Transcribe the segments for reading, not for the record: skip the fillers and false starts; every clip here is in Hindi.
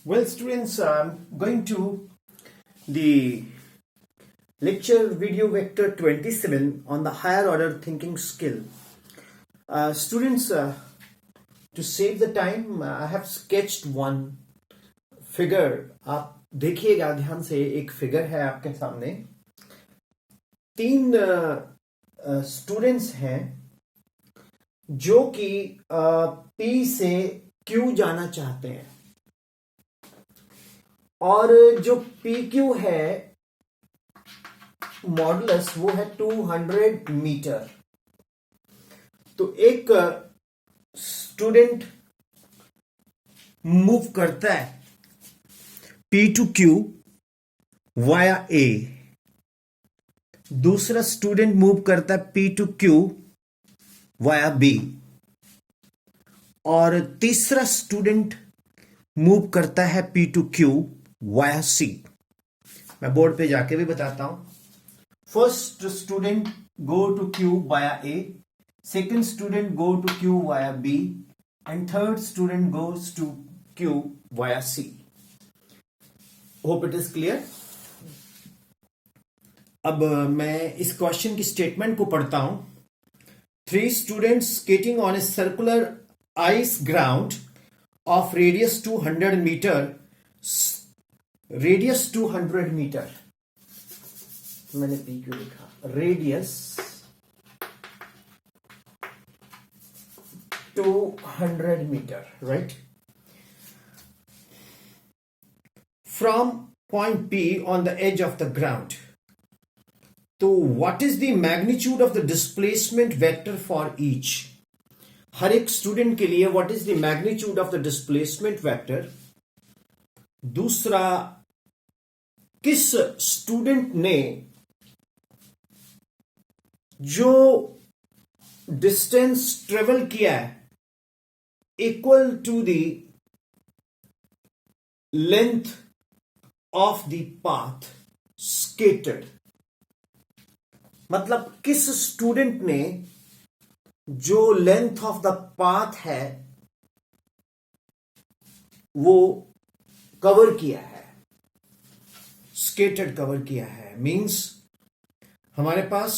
Well, students, I'm going to the lecture video vector 27 on the higher order thinking skill. Students, to save the time, I have sketched one figure. आप देखिएगा ध्यान से, एक फिगर है आपके सामने. तीन स्टूडेंट्स हैं जो कि पी से क्यू जाना चाहते हैं, और जो पी क्यू है मॉडुलस वो है 200 मीटर. तो एक स्टूडेंट मूव करता है P to Q via A, दूसरा स्टूडेंट मूव करता है P to Q via B, और तीसरा स्टूडेंट मूव करता है P to Q via C. मैं बोर्ड पे जाके भी बताता हूं. First student go to Q via A, second student go to Q via B, and third student goes to Q via C. Hope it is clear. अब मैं इस क्वेश्चन की स्टेटमेंट को पढ़ता हूं. 3 students skating on a circular ice ground of radius 200 meter. Radius 200 meter. मैंने पी क्यों लिखा? Radius 200 meter, right? From point P on the edge of the ground. तो what is the magnitude of the displacement vector for each? हर एक स्टूडेंट के लिए what is the magnitude of the displacement vector? दूसरा, किस स्टूडेंट ने जो डिस्टेंस ट्रेवल किया है equal to the length of the path scattered. मतलब किस स्टूडेंट ने जो लेंथ ऑफ द पाथ है वो कवर किया है, स्केटर्ड कवर किया है. मींस हमारे पास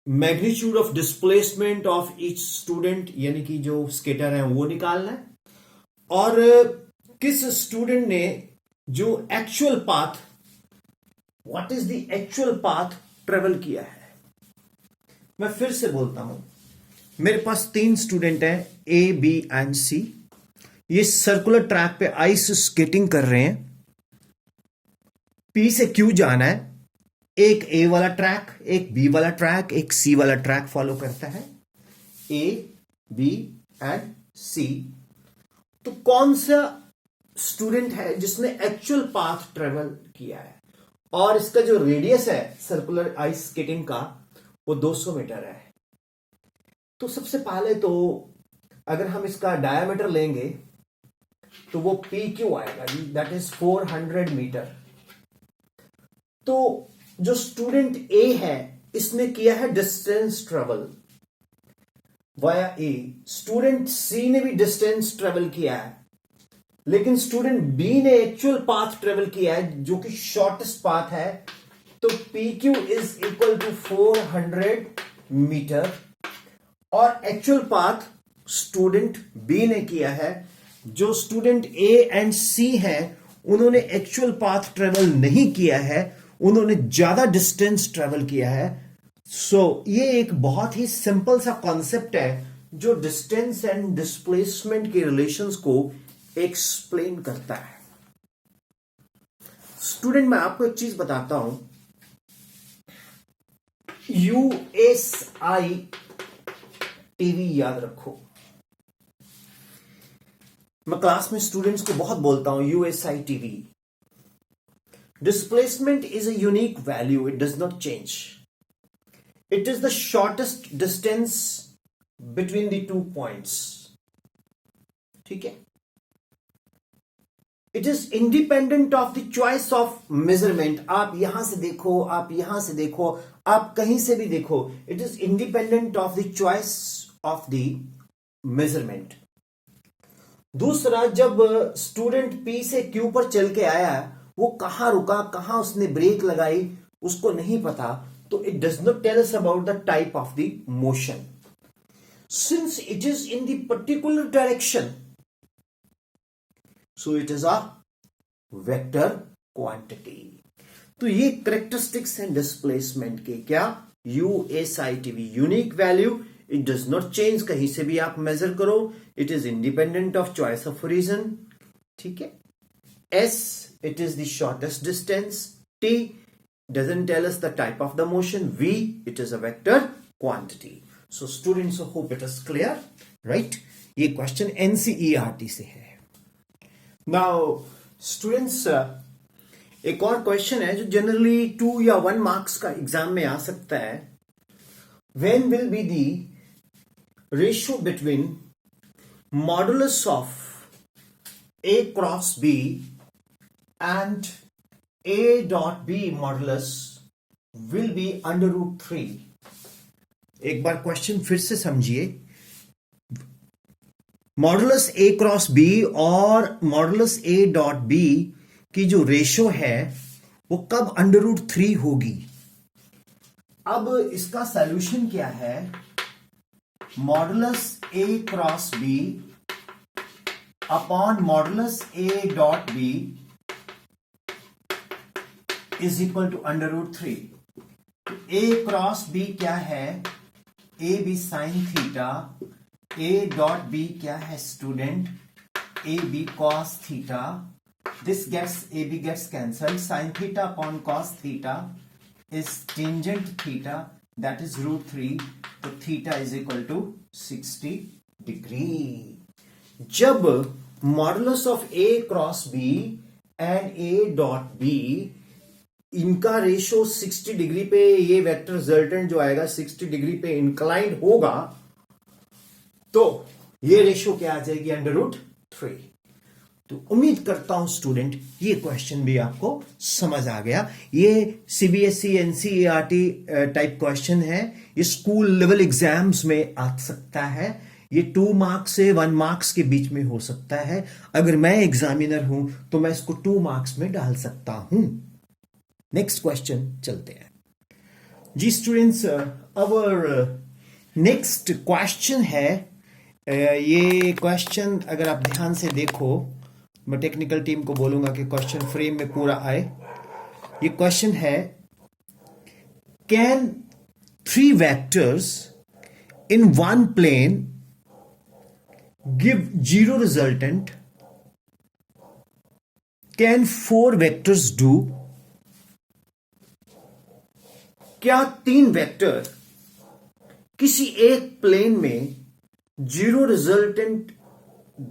magnitude of displacement of each student, यानी कि जो स्केटर है वो निकालना है, और किस स्टूडेंट ने जो actual path, what is the actual path travel किया है. मैं फिर से बोलता हूं. मेरे पास 3 स्टूडेंट हैं ए, बी एंड सी. ये सर्कुलर ट्रैक पे आइस स्केटिंग कर रहे हैं. पी से क्यू जाना है. एक ए वाला ट्रैक, एक बी वाला ट्रैक, एक सी वाला ट्रैक फॉलो करता है. ए, बी एंड सी. तो कौन सा स्टूडेंट है जिसने एक्चुअल पाथ ट्रेवल किया है, और इसका जो रेडियस है सर्कुलर आइस स्केटिंग का वो 200 मीटर है. तो सबसे पहले तो अगर हम इसका डायमीटर लेंगे तो वो पी क्यू आएगा, दैट इज 400 मीटर. तो जो स्टूडेंट ए है इसने किया है distance travel via A. Student C ने भी डिस्टेंस ट्रेवल किया है, लेकिन स्टूडेंट बी ने एक्चुअल पाथ ट्रेवल किया है जो कि शॉर्टेस्ट पाथ है. तो P Q is equal to 400 metre, और एक्चुअल पाथ स्टूडेंट बी ने किया है. जो स्टूडेंट ए एंड सी हैं उन्होंने एक्चुअल पाथ ट्रेवल नहीं किया है, उन्होंने ज्यादा डिस्टेंस ट्रेवल किया है. सो ये एक बहुत ही सिंपल सा कॉन्सेप्ट है जो डिस्टेंस एंड डिस्प्लेसमेंट के रिलेशंस को एक्सप्लेन करता है. स्टूडेंट, मैं आपको एक चीज बताता हूं. यूएसआई टीवी याद रखो. मैं क्लास में स्टूडेंट्स को बहुत बोलता हूं USI TV. Displacement is a unique value, it does not change. It is the shortest distance between the 2 points. ठीक है. It is independent of the choice of measurement. आप यहां से देखो, आप यहां से देखो, आप कहीं से भी देखो, it is independent of the choice of the measurement. दूसरा, जब स्टूडेंट पी से क्यू पर चल के आया, वो कहां रुका, कहां उसने ब्रेक लगाई, उसको नहीं पता, तो it does not tell us about the type of the motion since it is in the particular direction, so it is a vector quantity. तो ये करेक्टरिस्टिक्स हैं डिस्प्लेसमेंट के, क्या, यूएसआईटीवी, unique value, it does not change, कहीं से भी आप मेजर करो, it is independent of choice of region, ठीक है। एस, it is the shortest distance, टी doesn't tell us the type of the motion, v, it is a vector quantity. So students, hope it is clear, right? ये क्वेश्चन एनसीईआरटी से है। Now students, एक और क्वेश्चन है जो जनरली 2 या 1 मार्क्स का एग्जाम में आ सकता है। When will be the ratio between modulus of a cross b and a dot b modulus will be under root 3? एक बार क्वेश्चन फिर से समझिए। मॉडुलस a क्रॉस b और मॉडुलस a डॉट b की जो रेशो है वो कब अंडर रूट 3 होगी? अब इसका सॉल्यूशन क्या है? Modulus a cross b upon modulus a dot b is equal to under root 3। a cross b क्या है? A B sine theta, A dot B क्या है student? A B cos theta, this gets, A B gets cancel, sine theta upon cos theta is tangent theta, that is root 3, तो theta is equal to 60 degree. जब modulus of A cross B and A dot B, इनका रेशो 60 डिग्री पे, ये वेक्टर रिजल्टेंट जो आएगा 60 डिग्री पे इंक्लाइंड होगा, तो ये रेशो क्या आ जाएगी? Under root 3। तो उम्मीद करता हूं स्टूडेंट ये क्वेश्चन भी आपको समझ आ गया। ये सीबीएसई एनसीईआरटी टाइप क्वेश्चन है, ये स्कूल लेवल एग्जाम्स में आ सकता है, ये 2 मार्क्स से 1 मार्क्स के बीच में हो सकता है। अगर मैं एग्जामिनर हूं तो मैं इसको 2 मार्क्स में डाल सकता हूं। नेक्स्ट क्वेश्चन चलते हैं जी स्टूडेंट्स। अवर नेक्स्ट क्वेश्चन है, ये क्वेश्चन अगर आप ध्यान से देखो, मैं टेक्निकल टीम को बोलूंगा कि क्वेश्चन फ्रेम में पूरा आए। ये क्वेश्चन है, can 3 vectors in 1 plane give 0 resultant? Can 4 vectors do? क्या 3 वेक्टर किसी एक प्लेन में 0 रिजल्टेंट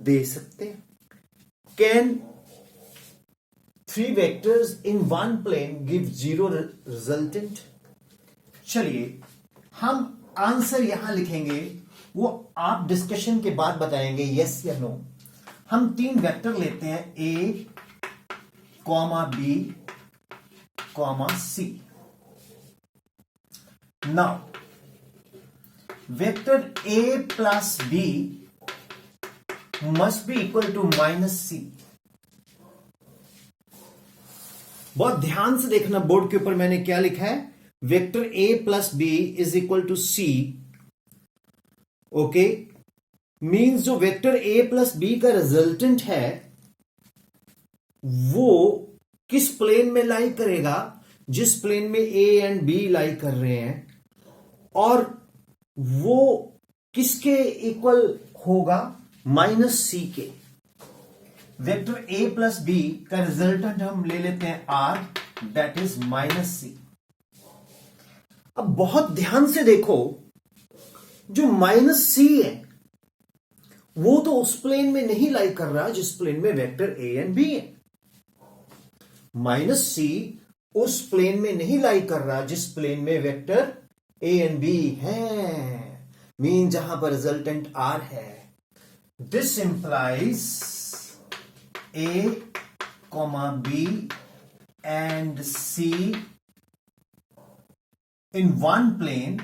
दे सकते हैं? Can 3 vectors in 1 plane give 0 resultant? चलिए हम आंसर यहां लिखेंगे, वो आप डिस्कशन के बाद बताएंगे यस या नो। हम 3 वेक्टर लेते हैं, A comma B comma C. Now, vector a plus b must be equal to minus c. बहुत ध्यान से देखना, बोर्ड के ऊपर मैंने क्या लिखा है, vector a plus b is equal to c। Okay, means जो वेक्टर a प्लस b का रिजल्टेंट है वो किस प्लेन में लाई करेगा? जिस प्लेन में a एंड b लाई कर रहे हैं, और वो किसके इक्वल होगा? माइनस सी के। वेक्टर a प्लस बी का रिजल्टेंट हम ले लेते हैं r, दैट इज माइनस सी। अब बहुत ध्यान से देखो, जो माइनस सी है वो तो उस प्लेन में नहीं लाई कर रहा जिस प्लेन में वेक्टर a एंड b है। माइनस सी उस प्लेन में नहीं लाई कर रहा जिस प्लेन में वेक्टर a एंड b है, मीन जहां पर रिजल्टेंट r है। This implies a, b and c in one plane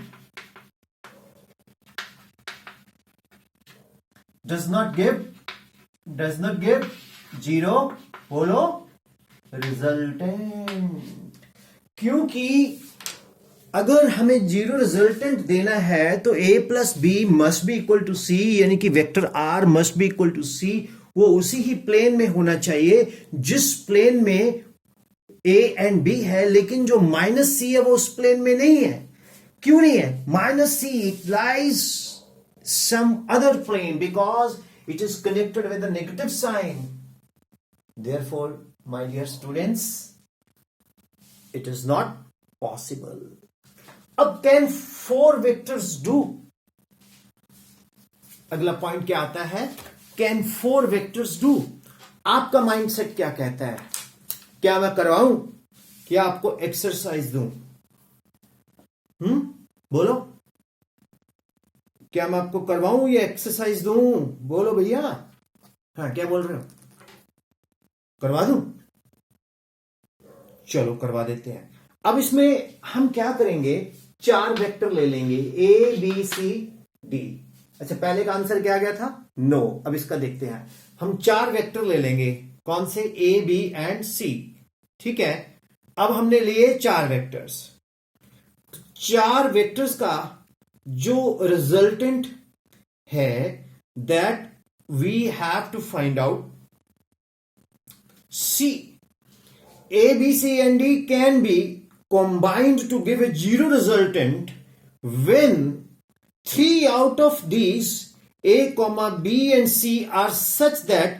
does not give does not give zero, बोलो रिजल्टेंट। क्योंकि अगर हमें जीरो रिजल्टेंट देना है तो a plus B must be equal to C, यानी कि vector r must be equal to C. वो उसी ही प्लेन में होना चाहिए जिस प्लेन में a एंड b है, लेकिन जो माइनस c है वो उस प्लेन में नहीं है। क्यों नहीं है? Minus c lies some other plane because it is connected with a negative sign. Therefore, my dear students, it is not possible. अब can four vectors do? अगला पॉइंट क्या आता है? Can four vectors do? आपका माइंडसेट क्या कहता है? क्या मैं करवाऊं? क्या आपको एक्सरसाइज दूं? बोलो, क्या मैं आपको करवाऊं या एक्सरसाइज दूं? बोलो भैया। हाँ, क्या बोल रहे हो? करवा दूं? चलो करवा देते हैं। अब इसमें हम क्या करेंगे, चार वेक्टर ले लेंगे ए बी सी डी। अच्छा, पहले का आंसर क्या आ गया था? नो। अब इसका देखते हैं। हम चार वेक्टर ले लेंगे, कौन से? ए बी एंड सी। ठीक है, अब हमने लिए चार वेक्टर्स। चार वेक्टर्स का जो रिजल्टेंट है that we have to find out. C, A, B, C and D can be combined to give a zero resultant when three out of these A, B and C are such that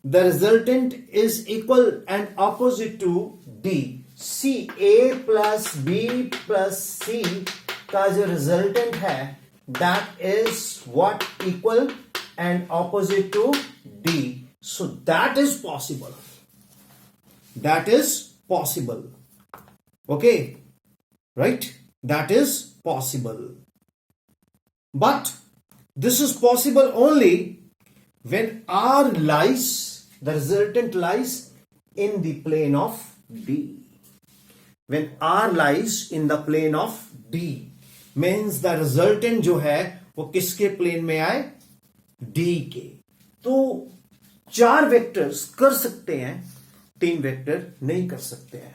the resultant is equal and opposite to D. C, A plus B plus C का जो रिजल्टेंट है that is what? Equal and opposite to D. So that is possible. That is possible. Okay, right? That is possible. But this is possible only when R lies, the resultant lies in the plane of D. When R lies in the plane of D, means the resultant जो है वो किसके प्लेन में आए? D के। तो चार वेक्टर्स कर सकते हैं, तीन वेक्टर नहीं कर सकते हैं।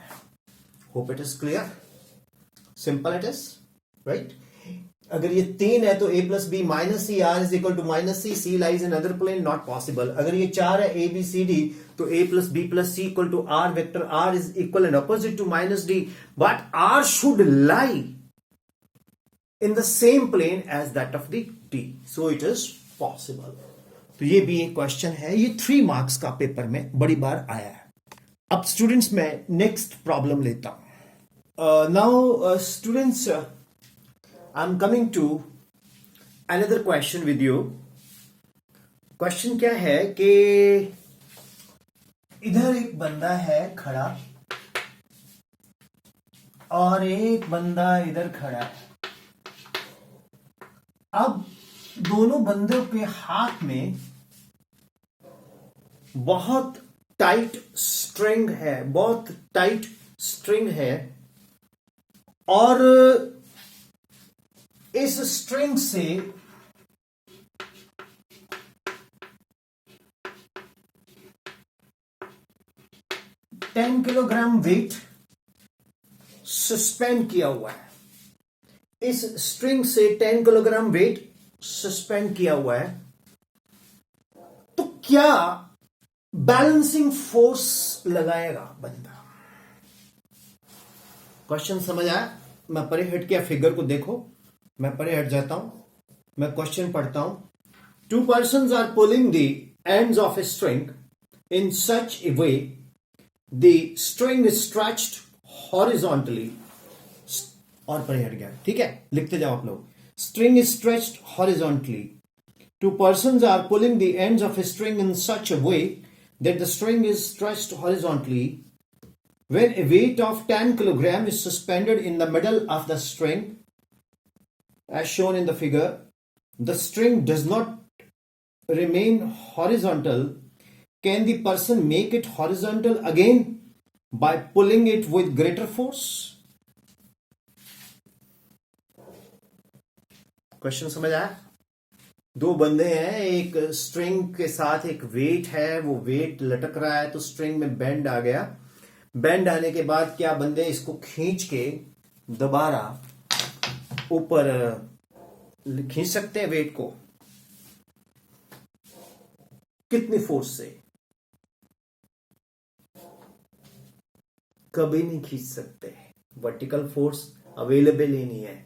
Hope it is clear, simple it is, right? अगर ये तीन है तो a plus B minus C R is equal to minus C, C lies in other plane, not possible. अगर ये चार है ए बी सी डी तो a plus B plus C equal to R, vector R is equal and opposite to minus D, but R should lie in the same plane as that of the D, so it is possible. तो ये भी एक क्वेश्चन है, ये 3 मार्क्स का पेपर में बड़ी बार आया है। अब स्टूडेंट्स मैं नेक्स्ट प्रॉब्लम लेता हूं। Now students, I am coming to another question with you. Question क्या है कि इधर एक बंदा है खड़ा और एक बंदा इधर खड़ा है। अब दोनों बंदों के हाथ में बहुत टाइट स्ट्रिंग है, बहुत टाइट स्ट्रिंग है, और इस स्ट्रिंग से टेन किलोग्राम वेट सस्पेंड किया हुआ है। इस स्ट्रिंग से 10 किलोग्राम वेट सस्पेंड किया हुआ है। तो क्या बैलेंसिंग फोर्स लगाएगा बंदा? क्वेश्चन समझ आया? मैं परे हट किया, फिगर को देखो, मैं परे हट जाता हूं, मैं क्वेश्चन पढ़ता हूं। 2 persons are pulling the ends of a string in such a way the string is stretched horizontally, और परे हट गया, ठीक है, लिखते जाओ आप लोग। String is stretched horizontally. 2 persons are pulling the ends of a string in such a way that the string is stretched horizontally. When a weight of 10 kg is suspended in the middle of the string, as shown in the figure, the string does not remain horizontal. Can the person make it horizontal again by pulling it with greater force? Question समझ आया? दो बंदे हैं, एक स्ट्रिंग के साथ एक वेट है, वो वेट लटक रहा है तो स्ट्रिंग में बेंड आ गया। बेंड आने के बाद क्या बंदे इसको खींच के दोबारा ऊपर खींच सकते हैं वेट को? कितनी फोर्स से? कभी नहीं खींच सकते। वर्टिकल फोर्स अवेलेबल ही नहीं है।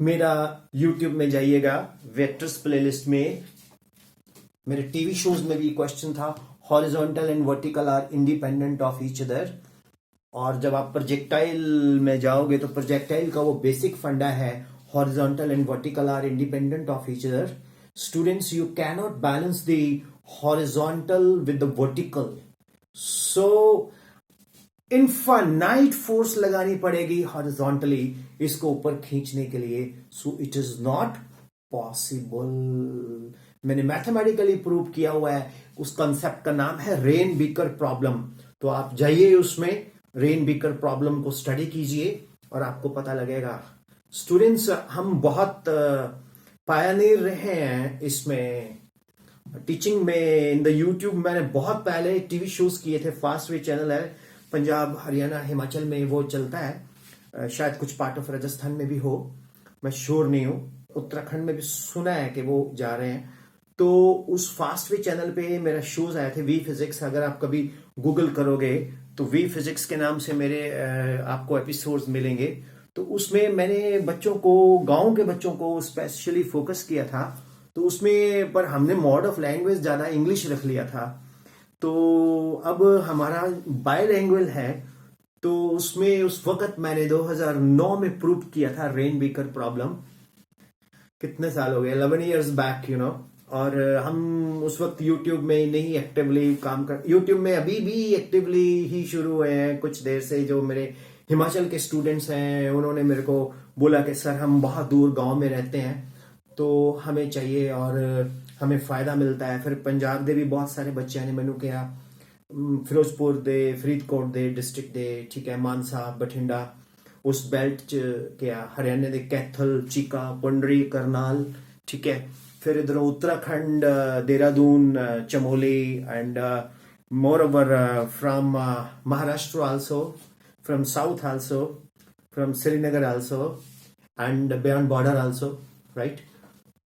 मेरा YouTube में जाइएगा, वेक्टर्स प्लेलिस्ट में मेरे टीवी शोज में भी क्वेश्चन था, horizontal and vertical are independent of each other. और जब आप प्रोजेक्टाइल में जाओगे तो प्रोजेक्टाइल का वो बेसिक फंडा है, horizontal and vertical are independent of each other. Students, you cannot balance the horizontal with the vertical, so infinite force लगानी पड़ेगी हॉरिजॉन्टली इसको ऊपर खींचने के लिए। So it is not possible. मैंने मैथमेटिकली प्रूव किया हुआ है। उस कंसेप्ट का नाम है रेन बीकर प्रॉब्लम। तो आप जाइए उसमें रेन बीकर प्रॉब्लम को स्टडी कीजिए और आपको पता लगेगा। स्टूडेंट्स, हम बहुत पायनियर रहे हैं इसमें टीचिंग में। इन द यूट्यूब मैंने बहुत पहले टीवी शोज किए थे। फास्ट वे चैनल है, पंजाब हरियाणा हिमाचल में वो चलता है, शायद कुछ पार्ट ऑफ राजस्थान में भी हो, मैं श्योर नहीं हूँ। उत्तराखंड में भी सुना है कि वो जा रहे हैं। तो उस फास्ट वे चैनल पे मेरा शोज आए थे, वी फिजिक्स। अगर आप कभी गूगल करोगे तो वी फिजिक्स के नाम से मेरे आपको एपिसोड्स मिलेंगे। तो उसमें मैंने बच्चों को, गांव के बच्चों को स्पेशली फोकस किया था। तो उसमें पर हमने मोड ऑफ लैंग्वेज ज्यादा इंग्लिश रख लिया था। तो अब हमारा बायलैंग्वेज है, तो उसमें उस वक्त मैंने 2009 में प्रूव किया था रेन बीकर प्रॉब्लम। कितने साल हो गए, 11 इयर्स बैक, और हम उस वक्त यूट्यूब में नहीं एक्टिवली काम कर, यूट्यूब में अभी भी एक्टिवली ही शुरू हुए हैं कुछ देर से। जो मेरे हिमाचल के स्टूडेंट्स हैं उन्होंने मेरे को बोला कि सर हम बहुत दूर गांव में रहते हैं तो हमें चाहिए और हमें फायदा मिलता है। फिर पंजाब ਦੇ भी बहुत सारे बच्चे ने मैंने किया, ਫਿਰੋਜ਼ਪੁਰ ਦੇ, ਫਰੀਦਕੋਟ ਦੇ डिस्ट्रिक्ट ਦੇ, ठीक है, मानसा बठिंडा उस बेल्ट च क्या, हरियाणा ਦੇ कैथल, चीका, पुंडरी, करनाल, ठीक है। फिर इधर Uttarakhand, Dehradun, Chamoli, and moreover from Maharashtra also, from south also, from Srinagar also, and beyond border also, right.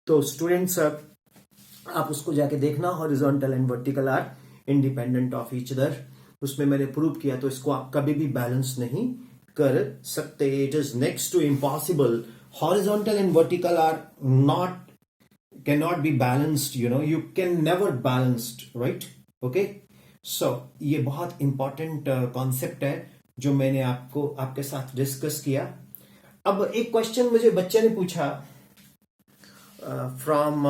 तो स्टूडेंट्स, आप उसको जाके देखना, horizontal and vertical are independent of each other. उसमें मैंने प्रूव किया। तो इसको आप कभी भी बैलेंस नहीं कर सकते। It is next to impossible. Horizontal and vertical are not, can not be balanced, you can never balanced, right, okay. So ये बहुत इंपॉर्टेंट कॉन्सेप्ट है जो मैंने आपके साथ डिस्कस किया। अब एक क्वेश्चन मुझे बच्चे ने पूछा from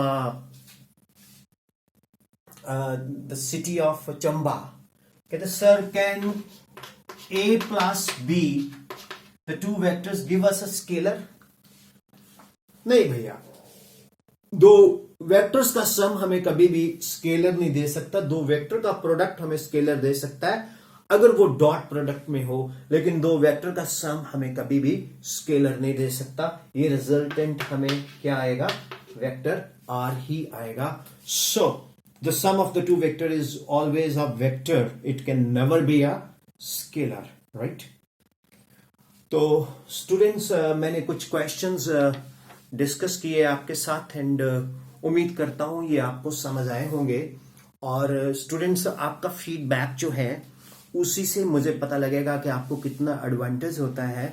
the city of Chamba. कहते sir, can A plus B, the two vectors, give us a scalar? नहीं भैया, दो वेक्टर्स का सम हमें कभी भी स्केलर नहीं दे सकता। दो वेक्टर का प्रोडक्ट हमें स्केलर दे सकता है अगर वो डॉट प्रोडक्ट में हो, लेकिन दो वेक्टर का सम हमें कभी भी स्केलर नहीं दे सकता। ये रिजल्टेंट हमें क्या आएगा? वेक्टर आर ही आएगा। सो the sum of the two vector is always a vector, it can never be a scalar, right? तो स्टूडेंट्स, मैंने कुछ क्वेश्चंस डिस्कस किए आपके साथ एंड उम्मीद करता हूं ये आपको समझ आए होंगे। और स्टूडेंट्स, आपका फीडबैक जो है उसी से मुझे पता लगेगा कि आपको कितना एडवांटेज होता है।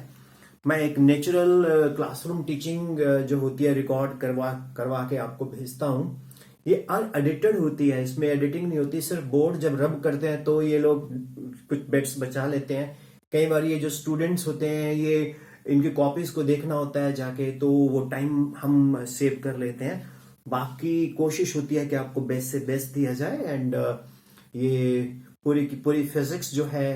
मैं एक नेचुरल क्लासरूम टीचिंग जो होती है रिकॉर्ड करवा के आपको भेजता हूं। ये अनएडिटेड होती है, इसमें एडिटिंग नहीं होती। सिर्फ बोर्ड जब रब करते हैं तो ये लोग कुछ बिट्स बचा लेते हैं। कई बार ये जो स्टूडेंट्स होते हैं, ये इनकी कॉपीज को देखना होता है जाके, तो वो टाइम हम सेव कर लेते हैं। बाकी कोशिश होती है कि आपको बेस्ट से बेस्ट दिया जाए। एंड ये पूरी की पूरी फिजिक्स जो है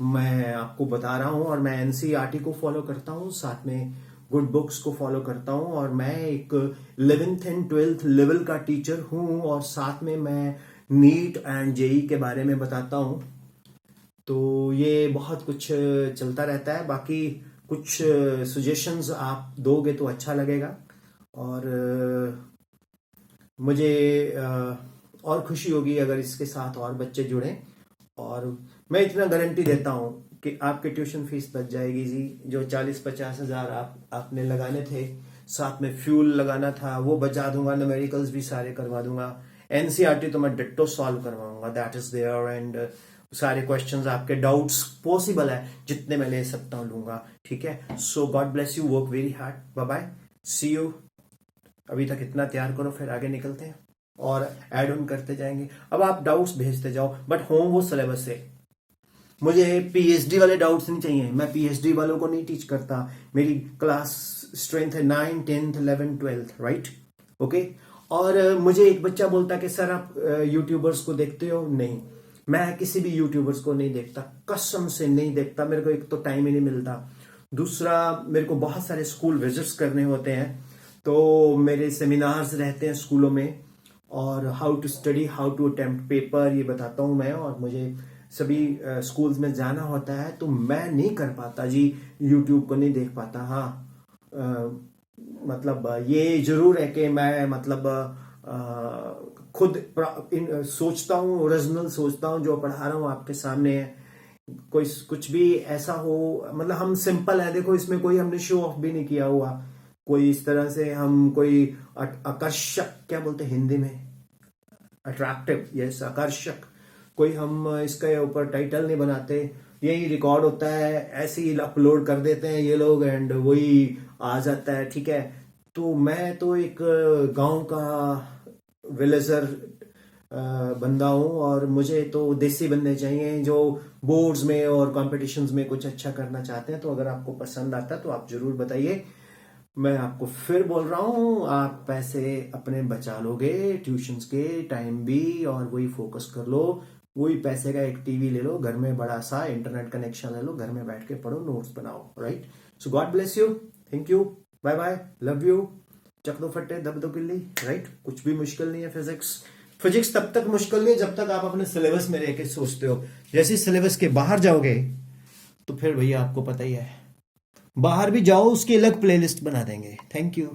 मैं आपको बता रहा हूँ, और मैं एनसीईआरटी को फॉलो करता हूँ, साथ में गुड बुक्स को फॉलो करता हूँ। और मैं एक 11th एंड 12th लेवल का टीचर हूँ, और साथ में मैं नीट एंड जेई के बारे में बताता हूँ। तो ये बहुत कुछ चलता रहता है। बाकी कुछ सजेशंस आप दोगे तो अच्छा लगेगा। और मुझे और खुशी होगी अगर इसके साथ और बच्चे जुड़ें। और मैं इतना गारंटी देता हूं कि आपकी ट्यूशन फीस बच जाएगी जी। जो 40-50 हजार आपने लगाने थे, साथ में फ्यूल लगाना था, वो बचा दूंगा। न्यूमेरिकल्स भी सारे करवा दूंगा। एनसीईआरटी तो मैं डिट्टो सॉल्व करवाऊंगा, दैट इज देयर। एंड सारे क्वेश्चंस, आपके डाउट्स पॉसिबल है जितने मैं ले सकता हूं लूंगा, ठीक है। So God bless you, work very hard, bye bye, see you. अभी तक इतना तैयार करो, फिर आगे निकलते हैं और ऐड ऑन करते जाएंगे। अब आप डाउट्स भेजते जाओ, बट होम वो सिलेबस से। मुझे पीएचडी वाले डाउट्स नहीं चाहिए, मैं पीएचडी वालों को नहीं टीच करता। मेरी क्लास स्ट्रेंथ है 9, 10, 11, 12, राइट, ओके। और मुझे एक बच्चा बोलता कि सर आप यूट्यूबर्स को देखते हो? नहीं, मैं किसी भी यूट्यूबर्स को नहीं देखता, कसम से नहीं देखता। मेरे को एक तो टाइम ही नहीं मिलता, दूसरा मेरे को बहुत सारे स्कूल विजिट्स करने होते हैं, तो मेरे सेमिनार्स रहते हैं स्कूलों में, और how to study, how to attempt paper, ये बताता हूं मैं। और मुझे सभी स्कूल्स में जाना होता है, तो मैं नहीं कर पाता जी, यूट्यूब को नहीं देख पाता। हाँ, मतलब ये जरूर है कि मैं मतलब खुद सोचता हूँ, ओरिजिनल सोचता हूँ, जो पढ़ा रहा हूँ आपके सामने है। कोई कुछ भी ऐसा हो, मतलब हम सिंपल है, देखो इसमें कोई हमने शो ऑफ भी नहीं किया हुआ, कोई इस तरह से हम कोई आकर्षक, क्या बोलते हैं हिंदी में, अट्रैक्टिव, यस, आकर्षक, कोई हम इसके ऊपर टाइटल नहीं बनाते। यही रिकॉर्ड होता है, ऐसे ही अपलोड कर देते हैं ये लोग, एंड वही आ जाता है, ठीक है। तो मैं तो एक गांव का विलेजर बंदा हूँ, और मुझे तो देसी बंदे चाहिए जो बोर्ड्स में और कॉम्पिटिशन्स में कुछ अच्छा करना चाहते हैं। तो अगर आपको पसंद आता है तो आप जरूर बताइए। मैं आपको फिर बोल रहा हूँ, आप पैसे अपने बचा लोगे, ट्यूशन्स के टाइम भी, और वही फोकस कर लो। वही पैसे का एक टीवी ले लो, घर में बड़ा सा इंटरनेट कनेक्शन ले लो, घर में बैठ के पढ़ो, नोट्स बनाओ, right. So God bless you, thank you, bye bye, love you, चक दो फट्टे, दब दो किल्ली, राइट। कुछ भी मुश्किल नहीं है फिजिक्स तब तक मुश्किल नहीं जब तक आप अपने सिलेबस में रह के सोचते हो। जैसे सिलेबस के बाहर जाओगे तो फिर भैया आपको पता ही है, बाहर भी जाओ उसकी अलग प्लेलिस्ट बना देंगे। Thank you.